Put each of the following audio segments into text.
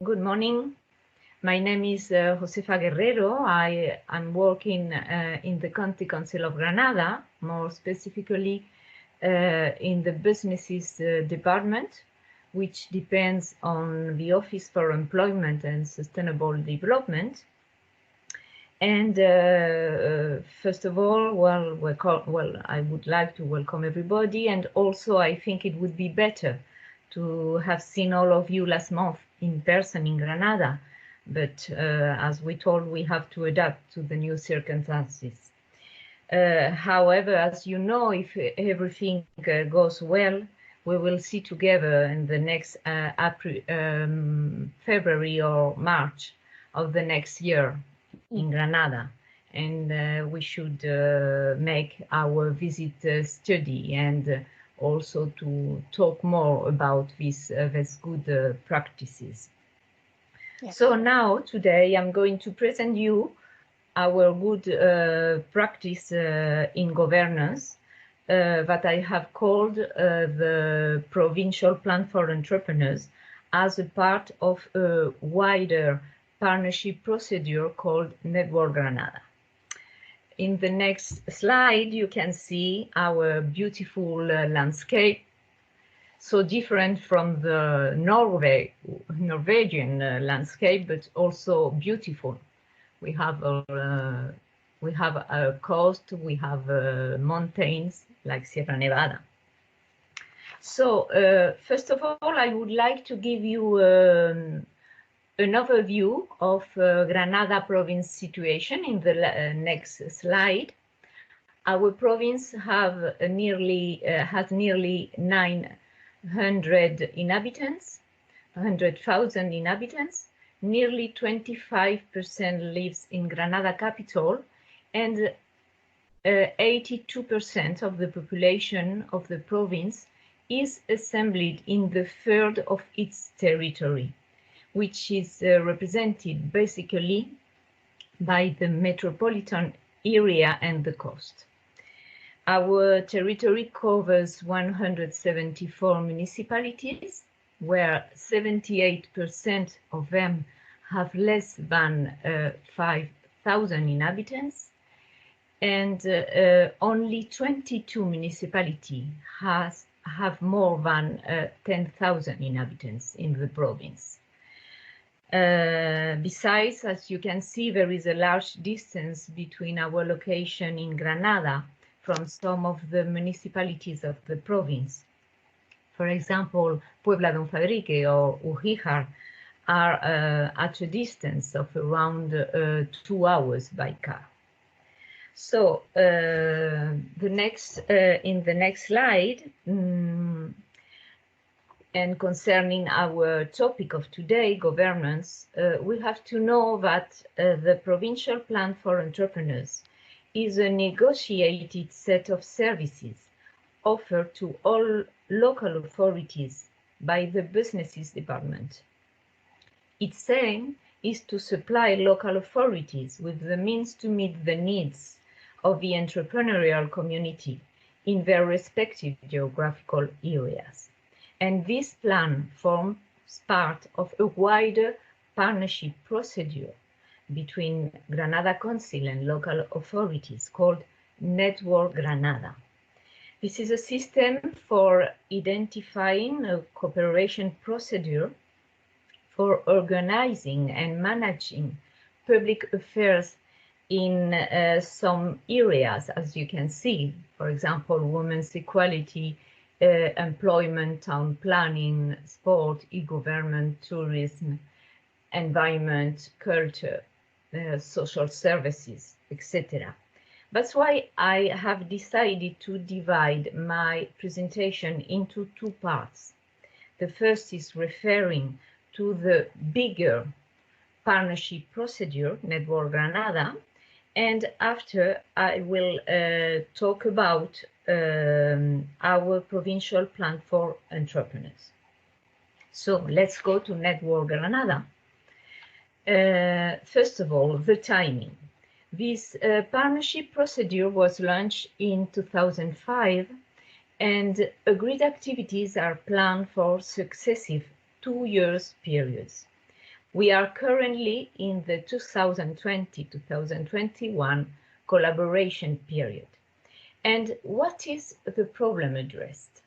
Good morning. My name is Josefa Guerrero. I am working in the County Council of Granada, more specifically in the Businesses Department, which depends on the Office for Employment and Sustainable Development. And first of all, I would like to welcome everybody, and also I think it would be better to have seen all of you last month in person in Granada, but as we told, we have to adapt to the new circumstances. However, as you know, if everything goes well, we will see together in the next February or March of the next year in Granada, and we should make our visit study and also to talk more about these good practices. Yes. So now today I'm going to present you our good practice in governance that I have called the Provincial Plan for Entrepreneurs as a part of a wider partnership procedure called Ntwork Granada. In the next slide, you can see our beautiful landscape, so different from the Norwegian landscape, but also beautiful. We have a coast, we have mountains like Sierra Nevada. So first of all, I would like to give you an overview of Granada province situation in the next slide. Our province has nearly 900 inhabitants, 100,000 inhabitants. Nearly 25% lives in Granada capital, and 82% of the population of the province is assembled in the third of its territory, which is represented basically by the metropolitan area and the coast. Our territory covers 174 municipalities, where 78% of them have less than 5,000 inhabitants, and only 22 municipalities have more than 10,000 inhabitants in the province. Besides, as you can see, there is a large distance between our location in Granada from some of the municipalities of the province. For example, Puebla Don Fadrique or Ujíjar are at a distance of around 2 hours by car. So in the next slide, and concerning our topic of today, governance, we have to know that the Provincial Plan for Entrepreneurs is a negotiated set of services offered to all local authorities by the Businesses Department. Its aim is to supply local authorities with the means to meet the needs of the entrepreneurial community in their respective geographical areas. And this plan forms part of a wider partnership procedure between Granada Council and local authorities called Ntwork Granada. This is a system for identifying a cooperation procedure for organizing and managing public affairs in some areas, as you can see, for example, women's equality, employment, town planning, sport, e-government, tourism, environment, culture, social services, etc. That's why I have decided to divide my presentation into two parts. The first is referring to the bigger partnership procedure, Ntwork Granada, and after I will talk about our provincial plan for entrepreneurs. So let's go to Ntwork Granada. First of all, the timing. This partnership procedure was launched in 2005, and agreed activities are planned for successive 2 years periods. We are currently in the 2020-2021 collaboration period. And what is the problem addressed?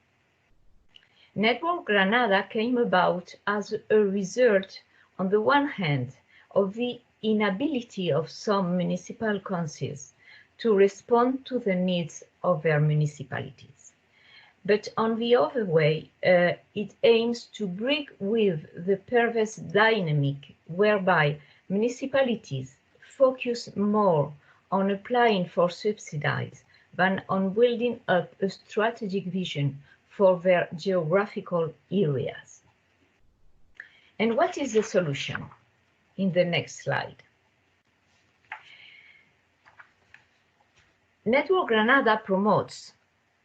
Ntwork Granada came about as a result, on the one hand, of the inability of some municipal councils to respond to the needs of their municipalities. But on the other way, it aims to break with the perverse dynamic whereby municipalities focus more on applying for subsidies than on building up a strategic vision for their geographical areas. And what is the solution? In the next slide. Ntwork Granada promotes,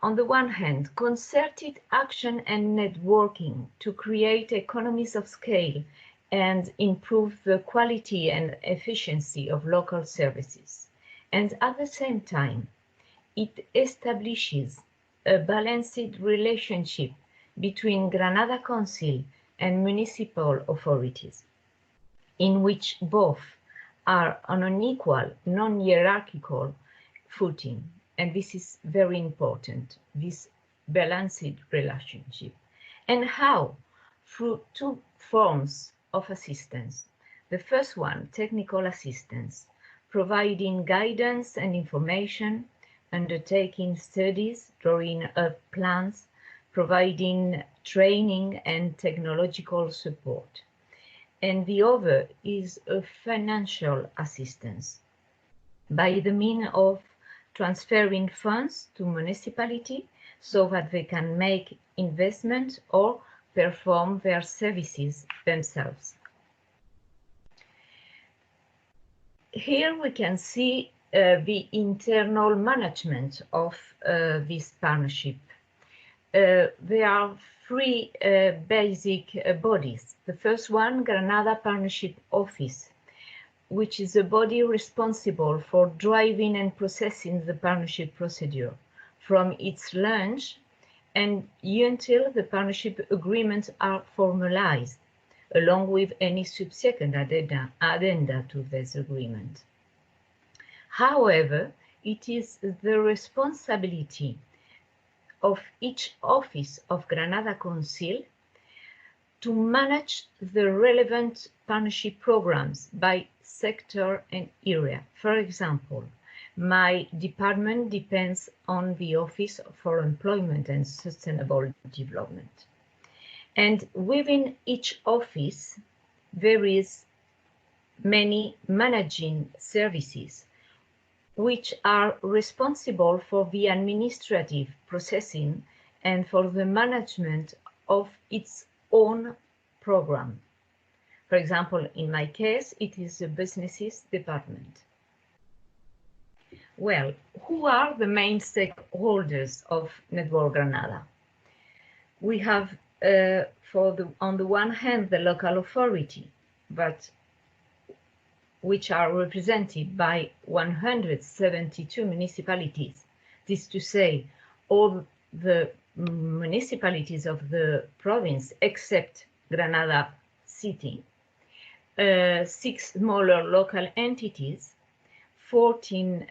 on the one hand, concerted action and networking to create economies of scale and improve the quality and efficiency of local services. And at the same time, it establishes a balanced relationship between Granada Council and municipal authorities, in which both are on an equal, non-hierarchical footing. And this is very important, this balanced relationship. And how? Through two forms of assistance. The first one, technical assistance, providing guidance and information, undertaking studies, drawing up plans, providing training and technological support. And the other is a financial assistance by the means of transferring funds to municipality so that they can make investment or perform their services themselves. Here we can see the internal management of this partnership. There are three basic bodies. The first one, Granada Partnership Office, which is a body responsible for driving and processing the partnership procedure from its launch and until the partnership agreements are formalized, along with any subsequent addenda to this agreement. However, it is the responsibility of each office of Granada Council to manage the relevant partnership programs by sector and area. For example, my department depends on the Office for Employment and Sustainable Development. And within each office, there is many managing services which are responsible for the administrative processing and for the management of its own program. For example, in my case, it is the businesses department. Well, who are the main stakeholders of Ntwork Granada? We have, on the one hand, the local authority, which are represented by 172 municipalities. This is to say, all the municipalities of the province except Granada City, 6 smaller local entities, 14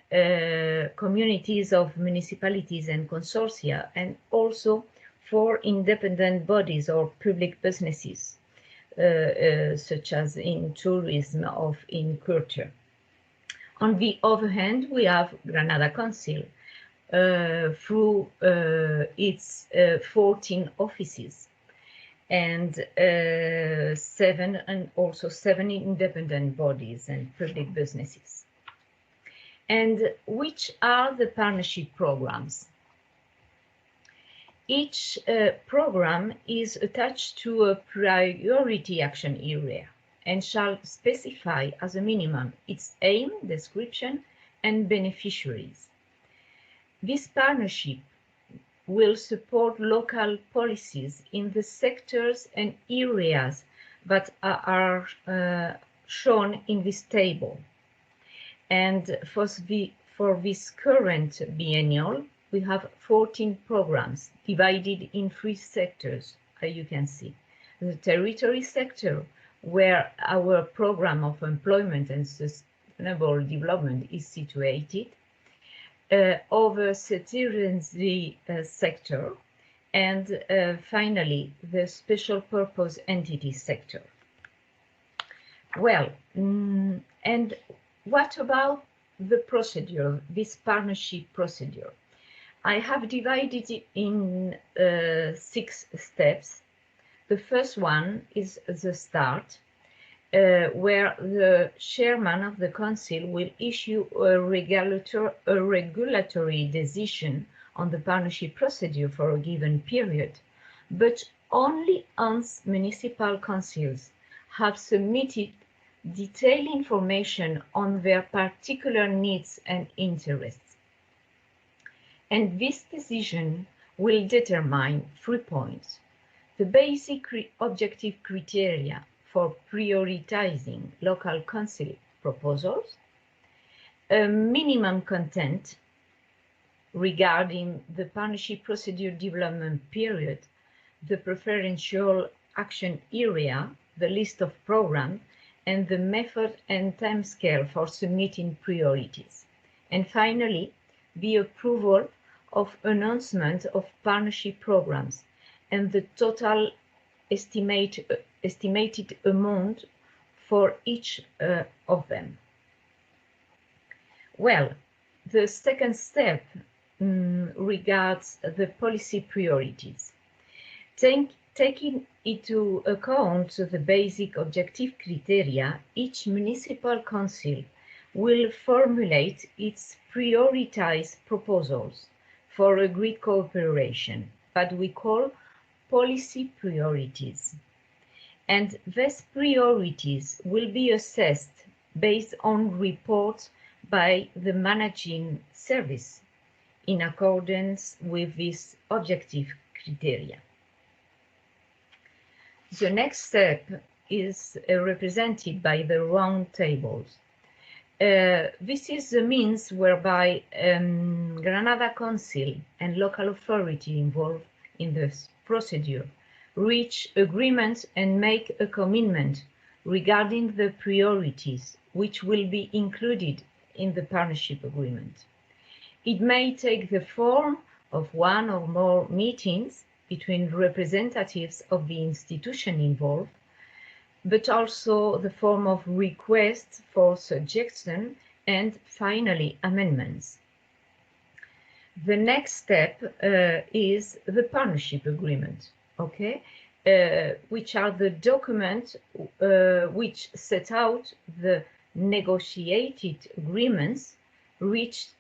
communities of municipalities and consortia, and also 4 independent bodies or public businesses, such as in tourism or in culture. On the other hand, we have Granada Council through its 14 offices and 7 independent bodies and public businesses. And which are the partnership programs? Each program is attached to a priority action area and shall specify as a minimum its aim, description, and beneficiaries. This partnership will support local policies in the sectors and areas that are shown in this table. And for this current biennial, we have 14 programs divided in 3 sectors, as you can see. The territory sector, where our program of employment and sustainable development is situated, over citizenry sector, and finally the special purpose entity sector. Well, and what about the procedure, this partnership procedure? I have divided it in 6 steps. The first one is the start, where the chairman of the council will issue a regulatory decision on the partnership procedure for a given period, but only once municipal councils have submitted detailed information on their particular needs and interests. And this decision will determine 3 points: the basic objective criteria for prioritizing local council proposals, a minimum content regarding the partnership procedure development period, the preferential action area, the list of programs, and the method and timescale for submitting priorities. And finally, the approval of announcement of partnership programs and the total estimated amount for each of them. Well, the second step regards the policy priorities. Taking into account the basic objective criteria, each municipal council will formulate its prioritized proposals for agreed cooperation, that we call policy priorities. And these priorities will be assessed based on reports by the managing service in accordance with this objective criteria. The next step is represented by the round tables. This is the means whereby Granada Council and local authority involved in this procedure reach agreements and make a commitment regarding the priorities which will be included in the partnership agreement. It may take the form of one or more meetings between representatives of the institution involved, but also the form of requests for suggestion and finally amendments. The next step is the partnership agreement, okay, which are the documents which set out the negotiated agreements reached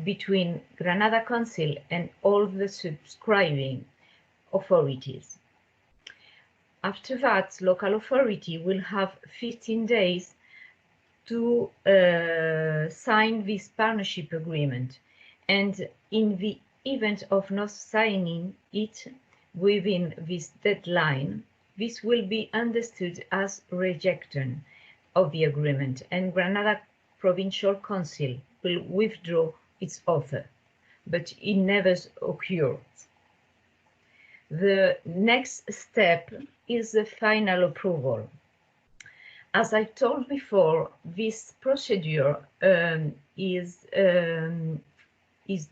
between Granada Council and all the subscribing authorities. After that, local authority will have 15 days to sign this partnership agreement, and in the event of not signing it within this deadline, this will be understood as rejection of the agreement, and Granada Provincial Council will withdraw its offer, but it never occurs. The next step is the final approval. As I told before, this procedure is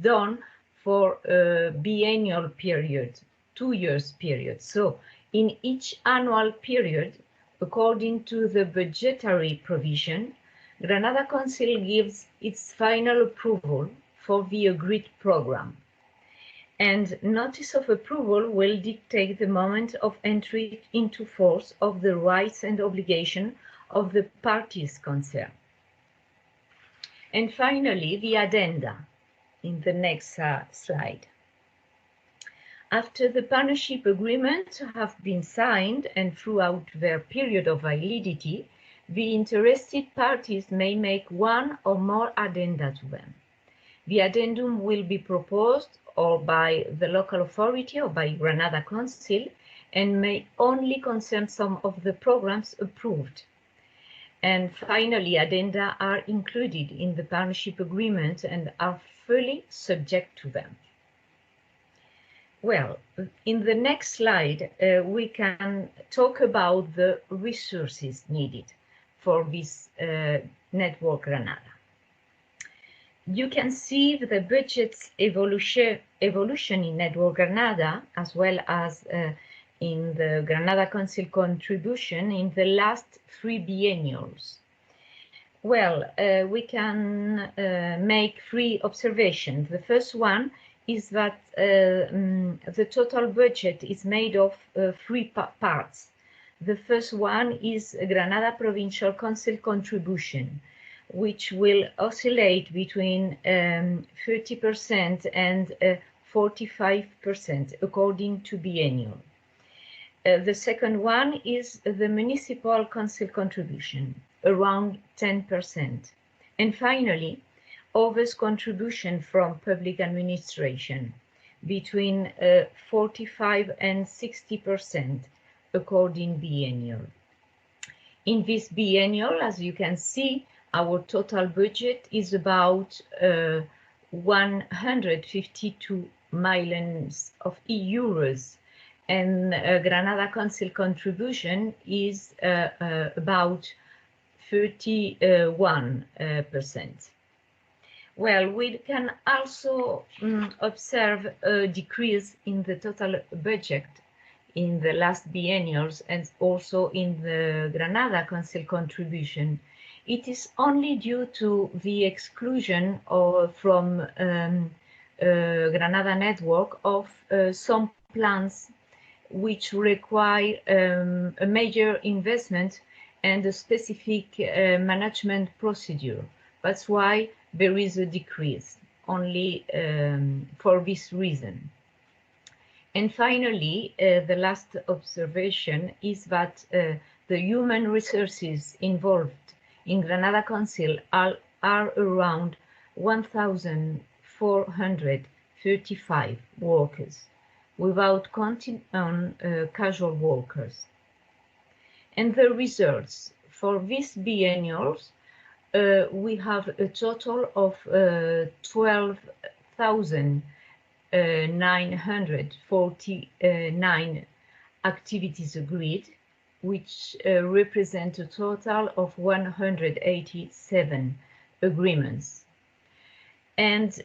done for a biennial period, 2 years period. So in each annual period, according to the budgetary provision, Granada Council gives its final approval for the agreed program. And notice of approval will dictate the moment of entry into force of the rights and obligations of the parties concerned. And finally, the addenda in the next slide. After the partnership agreements have been signed and throughout their period of validity, the interested parties may make one or more addenda to them. The addendum will be proposed or by the local authority or by Granada Council and may only concern some of the programs approved. And finally, addenda are included in the partnership agreement and are fully subject to them. Well, in the next slide, we can talk about the resources needed for this Ntwork Granada. You can see the budget's evolution in Ntwork Granada, as well as in the Granada Council contribution in the last 3 biennials. Well, we can make 3 observations. The first one is that the total budget is made of 3 parts. The first one is Granada Provincial Council contribution, which will oscillate between 30% and 45% according to biennial. The second one is the Municipal Council contribution, around 10%. And finally, others contribution from public administration, between 45 and 60% according biennial. In this biennial, as you can see, our total budget is about 152 million euros, and Granada Council contribution is about 31%. Well, we can also observe a decrease in the total budget in the last biennials and also in the Granada Council contribution. It is only due to the exclusion from Granada network of some plans which require a major investment and a specific management procedure. That's why there is a decrease, only for this reason. And finally, the last observation is that the human resources involved in Granada Council are around 1,435 workers, without counting on casual workers. And the results for these biennials, we have a total of 12,949 activities agreed, which represent a total of 187 agreements. And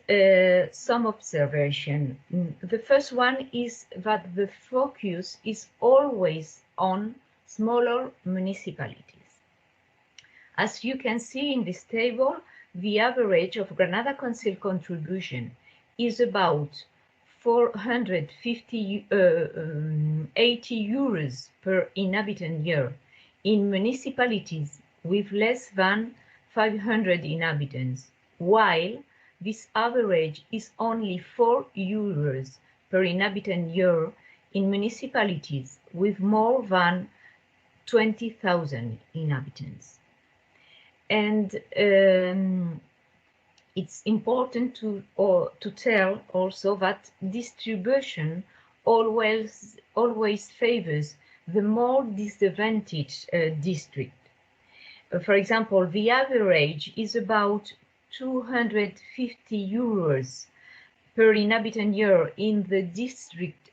some observation. The first one is that the focus is always on smaller municipalities. As you can see in this table, the average of Granada Council contribution is about 480 euros per inhabitant year in municipalities with less than 500 inhabitants, while this average is only 4 euros per inhabitant year in municipalities with more than 20,000 inhabitants. And it's important to tell also that distribution always favors the more disadvantaged district. For example, the average is about 250 euros per inhabitant year in the district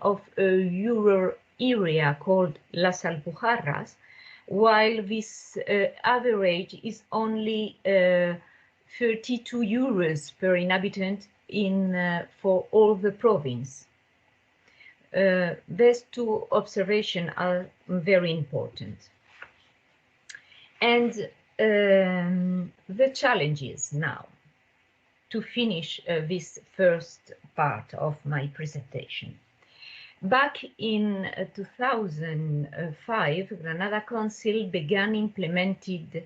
of a rural area called Las Alpujarras, while this average is only 32 euros per inhabitant for all the province. These 2 observations are very important. And the challenges now, to finish this first part of my presentation. Back in 2005, Granada Council began implementing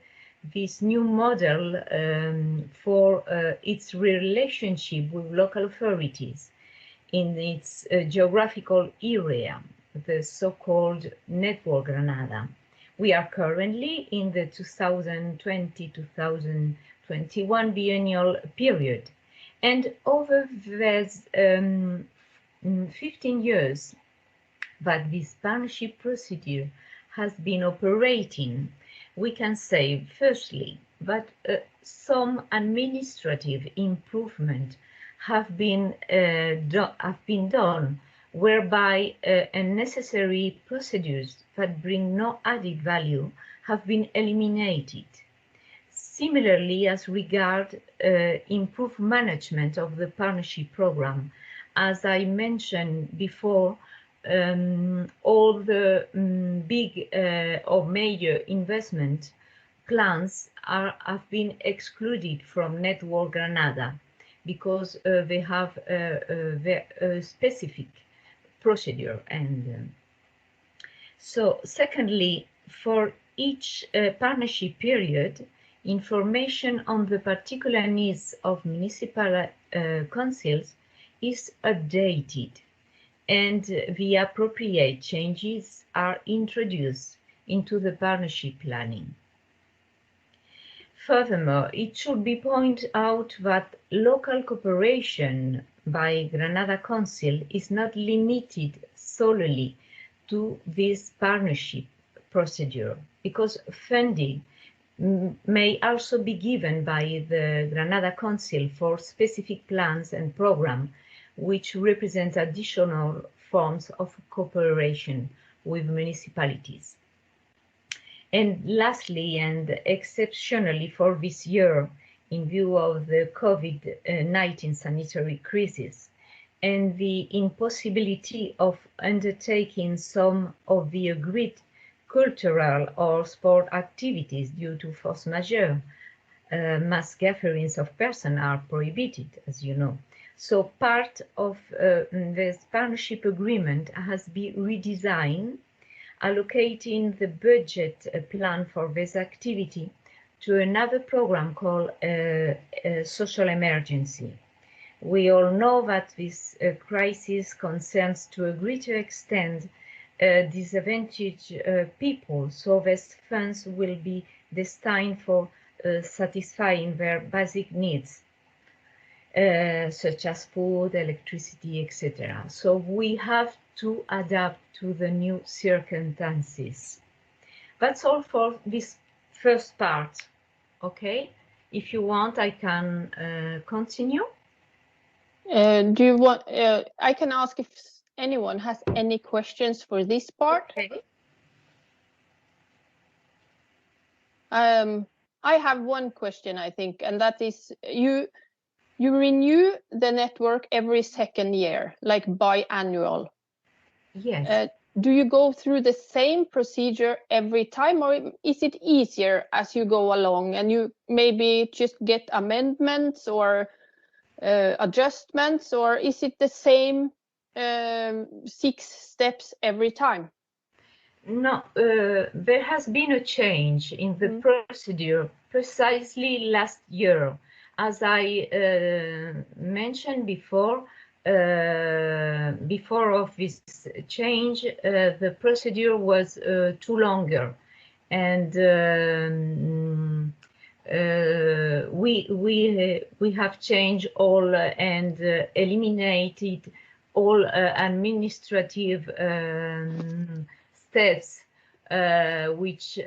this new model for its relationship with local authorities in its geographical area, the so-called Ntwork Granada. We are currently in the 2020-2021 biennial period, and over these 15 years that this partnership procedure has been operating, we can say, firstly, that some administrative improvement have been done, whereby unnecessary procedures that bring no added value have been eliminated. Similarly, as regard improved management of the partnership program, as I mentioned before, all the big or major investment plans have been excluded from Ntwork Granada because they have a specific procedure. And so secondly, for each partnership period, information on the particular needs of municipal councils is updated, and the appropriate changes are introduced into the partnership planning. Furthermore, it should be pointed out that local cooperation by Granada Council is not limited solely to this partnership procedure, because funding may also be given by the Granada Council for specific plans and programs which represent additional forms of cooperation with municipalities. And lastly, and exceptionally for this year, in view of the COVID-19 sanitary crisis and the impossibility of undertaking some of the agreed cultural or sport activities due to force majeure, mass gatherings of persons are prohibited, as you know. So part of this partnership agreement has been redesigned, allocating the budget plan for this activity to another program called social emergency. We all know that this crisis concerns to a greater extent disadvantaged people, so these funds will be destined for satisfying their basic needs, such as food, electricity, etc. So we have to adapt to the new circumstances. That's all for this first part. Okay, if you want, I can continue. Do you want? I can ask if anyone has any questions for this part. Okay. I have one question, I think, and that is you renew the network every second year, like biannual. Yes. Do you go through the same procedure every time, or is it easier as you go along and you maybe just get amendments or adjustments, or is it the same 6 steps every time? No, there has been a change in the procedure precisely last year. As I mentioned before, before of this change, the procedure was too longer, and we have changed all and eliminated all administrative steps which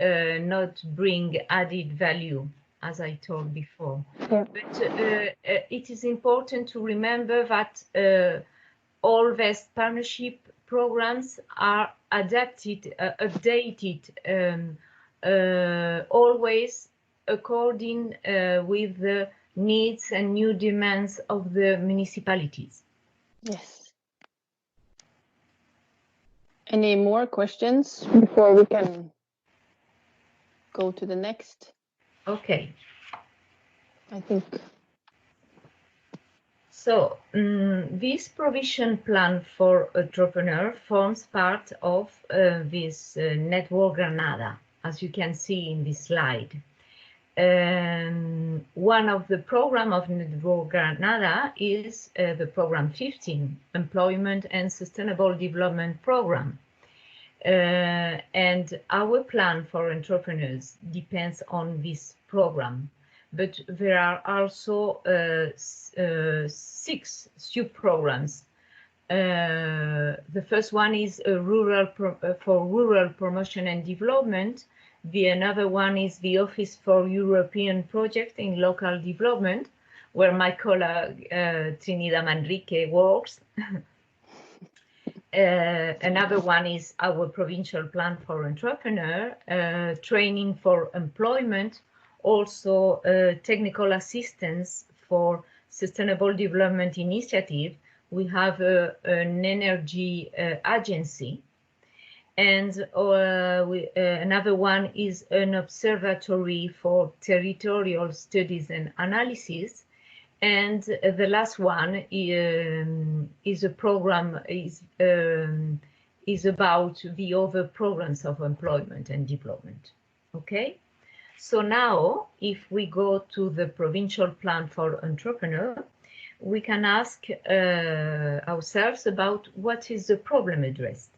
not bring added value, as I told before. Yeah. But it is important to remember that all these partnership programs are adapted, updated always according with the needs and new demands of the municipalities. Yes. Any more questions before we can go to the next? Okay. I think. So this provision plan for entrepreneur forms part of this Ntwork Granada, as you can see in this slide. One of the program of Ntwork Granada is the program 15, Employment and Sustainable Development Program. And our plan for entrepreneurs depends on this program, but there are also 6 sub-programs. The first one is for rural promotion and development. The another one is the Office for European Project in Local Development, where my colleague Trinidad Manrique works. Another one is our provincial plan for entrepreneur, training for employment, also technical assistance for sustainable development initiative. We have an energy agency, and another one is an observatory for territorial studies and analysis. And the last one is a program is about the other programs of employment and development. Okay, so now if we go to the provincial plan for entrepreneur, we can ask ourselves about what is the problem addressed.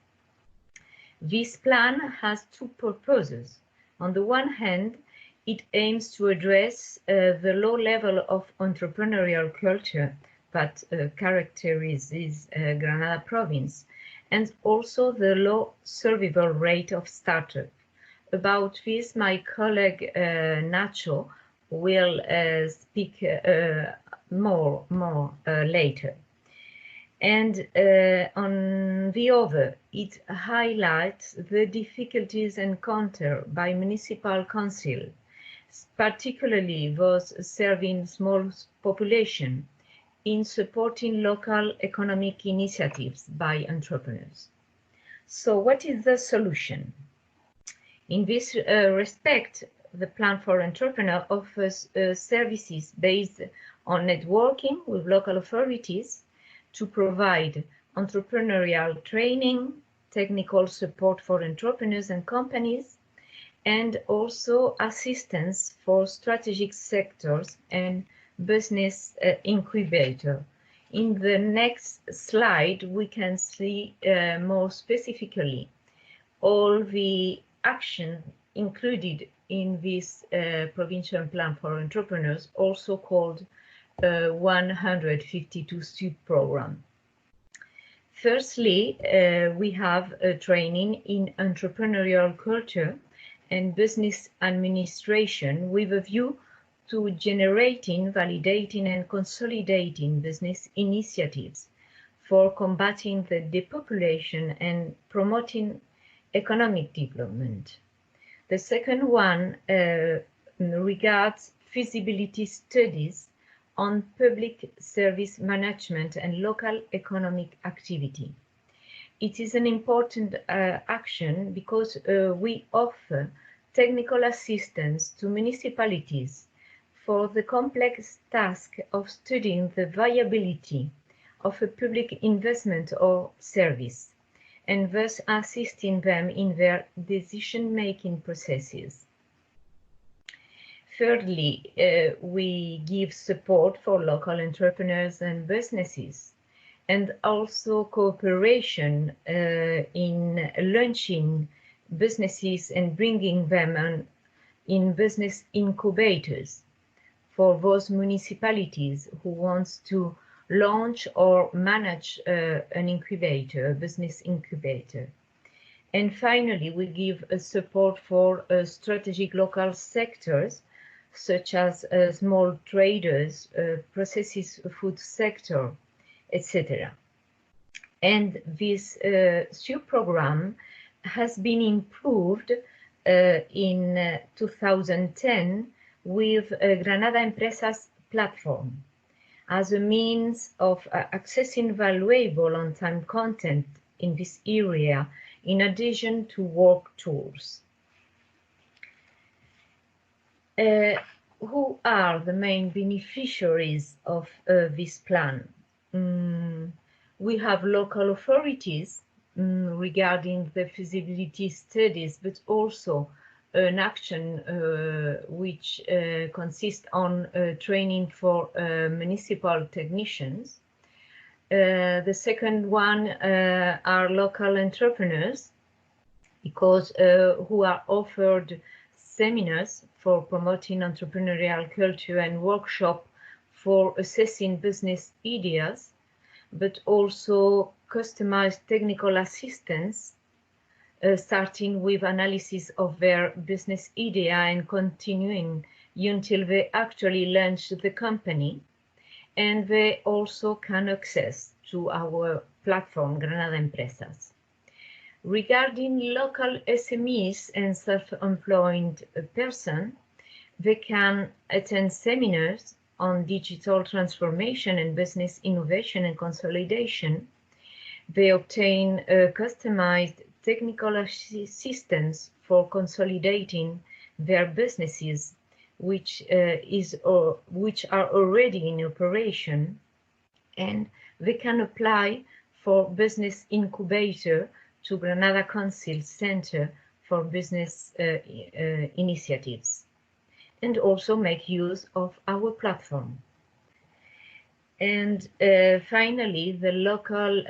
This plan has two purposes. On the one hand, it aims to address the low level of entrepreneurial culture that characterizes Granada province, and also the low survival rate of startup. About this, my colleague Nacho will speak more later. And on the other, it highlights the difficulties encountered by municipal council, particularly those serving small population, in supporting local economic initiatives by entrepreneurs. So what is the solution? In this respect, the Plan for Entrepreneur offers services based on networking with local authorities to provide entrepreneurial training, technical support for entrepreneurs and companies, and also assistance for strategic sectors and business incubator. In the next slide, we can see more specifically all the action included in this provincial plan for entrepreneurs, also called 152 sub-program. Firstly, we have a training in entrepreneurial culture and business administration with a view to generating, validating, and consolidating business initiatives for combating the depopulation and promoting economic development. The second one regards feasibility studies on public service management and local economic activity. It is an important action because we offer technical assistance to municipalities for the complex task of studying the viability of a public investment or service, and thus assisting them in their decision-making processes. Thirdly, we give support for local entrepreneurs and businesses, and also cooperation in launching businesses and bringing them in business incubators for those municipalities who want to launch or manage an incubator, a business incubator. And finally, we give support for strategic local sectors, such as small traders, processed food sector, etc. And this sub-program has been improved in 2010 with Granada Empresas platform as a means of accessing valuable on-time content in this area, in addition to work tools. Who are the main beneficiaries of this plan? We have local authorities regarding the feasibility studies, but also an action which consists on training for municipal technicians. The second one are local entrepreneurs, because who are offered seminars for promoting entrepreneurial culture and workshop for assessing business ideas, but also customized technical assistance, starting with analysis of their business idea and continuing until they actually launch the company. and they also can access to our platform Granada Empresas. Regarding local SMEs and self-employed persons, they can attend seminars on digital transformation and business innovation and consolidation. They obtain customized technical assistance for consolidating their businesses, which are already in operation, and they can apply for business incubator to Granada Council Center for Business Initiatives, and also make use of our platform. And finally, the local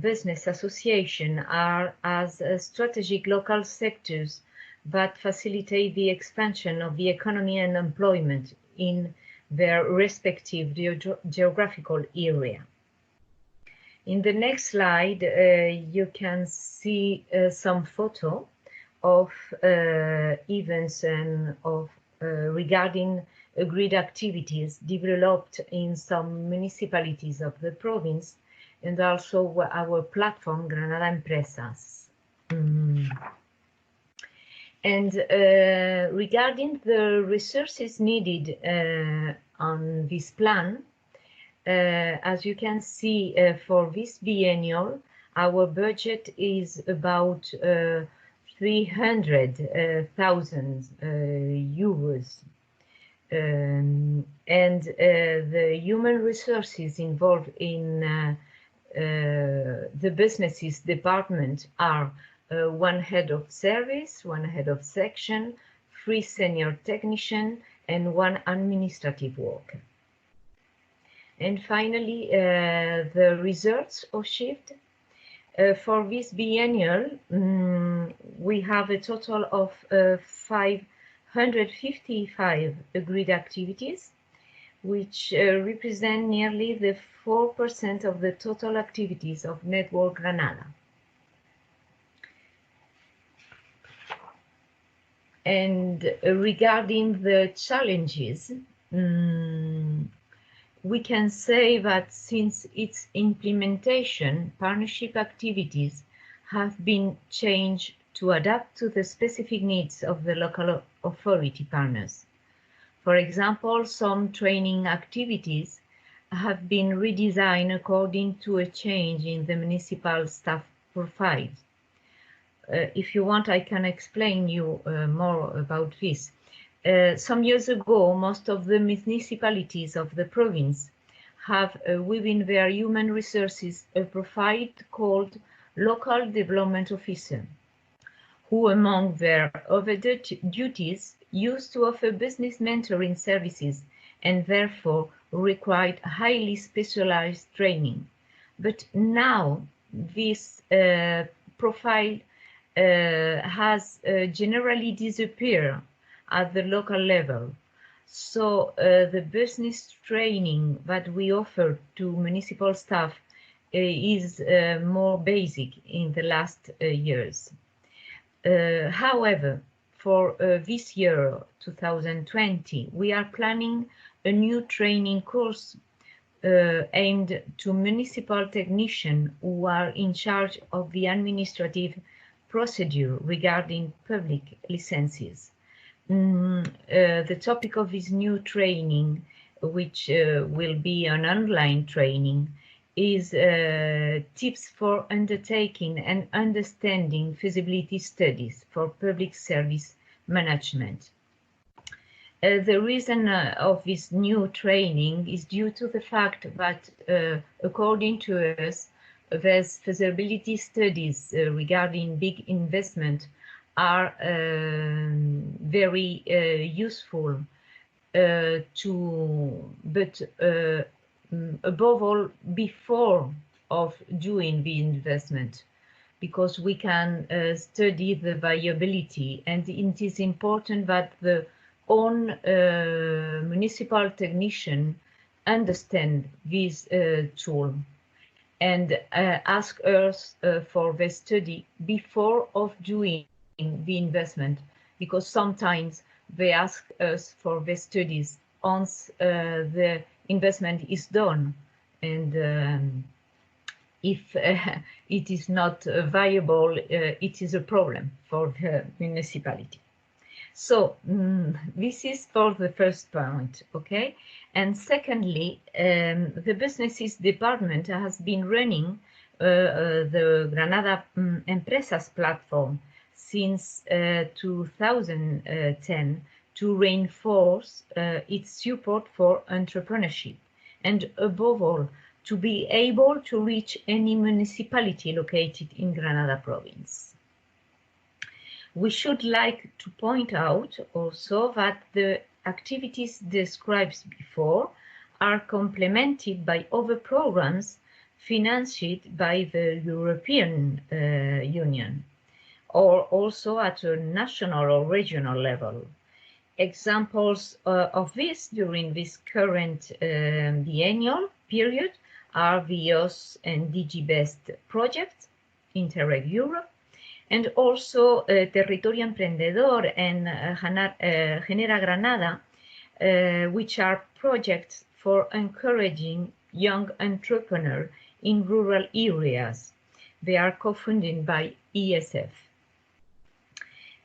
business association are as strategic local sectors that facilitate the expansion of the economy and employment in their respective geographical area. In the next slide, you can see some photo of events and of regarding agreed activities developed in some municipalities of the province, and also our platform Granada Empresas. And regarding the resources needed on this plan, as you can see, for this biennial, our budget is about 300,000 euros. And the human resources involved in the businesses department are one head of service, one head of section, 3 senior technicians, and 1 administrative worker. And finally, the results achieved. For this biennial, we have a total of 555 agreed activities, which represent nearly the 4% of the total activities of Ntwork Granada. And regarding the challenges, we can say that since its implementation, partnership activities have been changed to adapt to the specific needs of the local authority partners. For example, some training activities have been redesigned according to a change in the municipal staff profile. If you want, I can explain you more about this. Some years ago, most of the municipalities of the province have within their human resources a profile called Local Development Officer, who among their other duties used to offer business mentoring services and therefore required highly specialized training. But now this profile has generally disappeared at the local level. So the business training that we offer to municipal staff is more basic in the last years. However, for this year, 2020, we are planning a new training course aimed to municipal technicians who are in charge of the administrative procedure regarding public licenses. The topic of this new training, which will be an online training, is tips for undertaking and understanding feasibility studies for public service management. The reason of this new training is due to the fact that, according to us, these feasibility studies regarding big investment are very useful but above all, before of doing the investment, because we can study the viability, and it is important that the own municipal technician understand this tool and ask us for the study before of doing the investment, because sometimes they ask us for the studies once the investment is done, and if it is not viable, it is a problem for the municipality. So this is for the first point, okay? And secondly, the businesses department has been running the Granada Empresas platform since 2010 to reinforce its support for entrepreneurship, and above all, to be able to reach any municipality located in Granada province. We should like to point out also that the activities described before are complemented by other programs financed by the European Union, or also at a national or regional level. Examples of this during this current biennial period are the VIOS and DigiBest projects, Interreg Europe, and also Territorio Emprendedor and Genera Granada, which are projects for encouraging young entrepreneurs in rural areas. They are co-funded by ESF.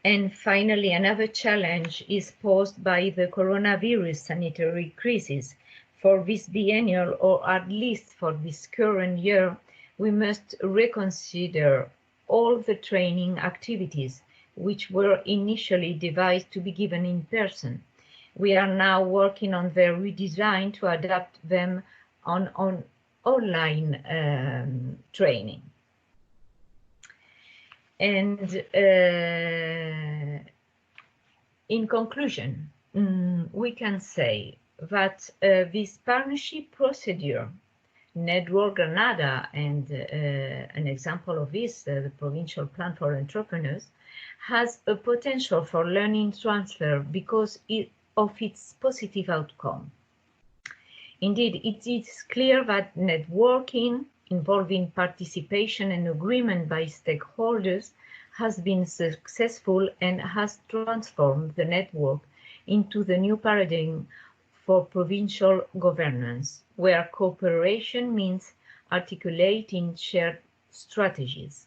And finally, another challenge is posed by the coronavirus sanitary crisis. For this biennial, or at least for this current year, we must reconsider all the training activities which were initially devised to be given in person. We are now working on their redesign to adapt them on online training. And in conclusion, we can say that this partnership procedure, Ntwork Granada, and an example of this, the Provincial Plan for Entrepreneurs, has a potential for learning transfer because of its positive outcome. Indeed, it is clear that networking involving participation and agreement by stakeholders has been successful and has transformed the network into the new paradigm for provincial governance, where cooperation means articulating shared strategies.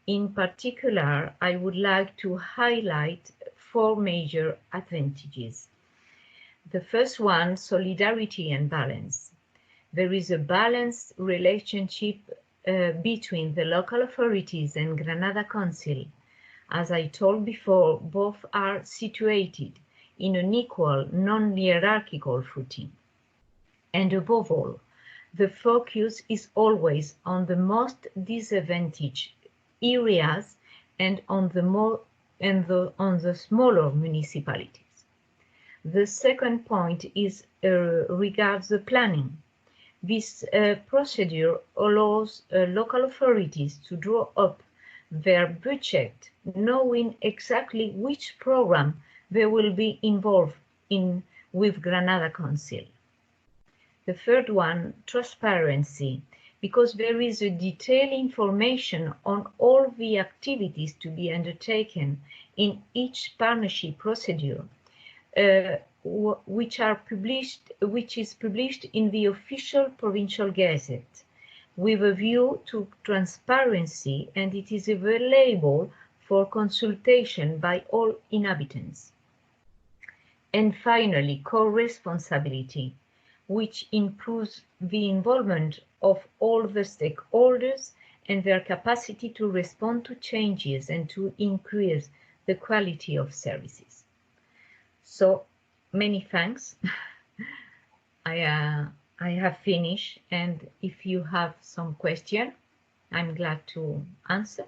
In particular, I would like to highlight 4 major advantages. The first one, solidarity and balance. There is a balanced relationship between the local authorities and Granada Council. As I told before, both are situated in an equal, non-hierarchical footing. And above all, the focus is always on the most disadvantaged areas and on the smaller municipalities. The second point is regards the planning. This procedure allows local authorities to draw up their budget, knowing exactly which program they will be involved in with Granada Council. The third one, transparency, because there is a detailed information on all the activities to be undertaken in each partnership procedure, which is published in the official provincial gazette, with a view to transparency, and it is available for consultation by all inhabitants. And finally, co-responsibility, which improves the involvement of all the stakeholders and their capacity to respond to changes and to increase the quality of services. So, many thanks. I have finished, and if you have some question, I'm glad to answer.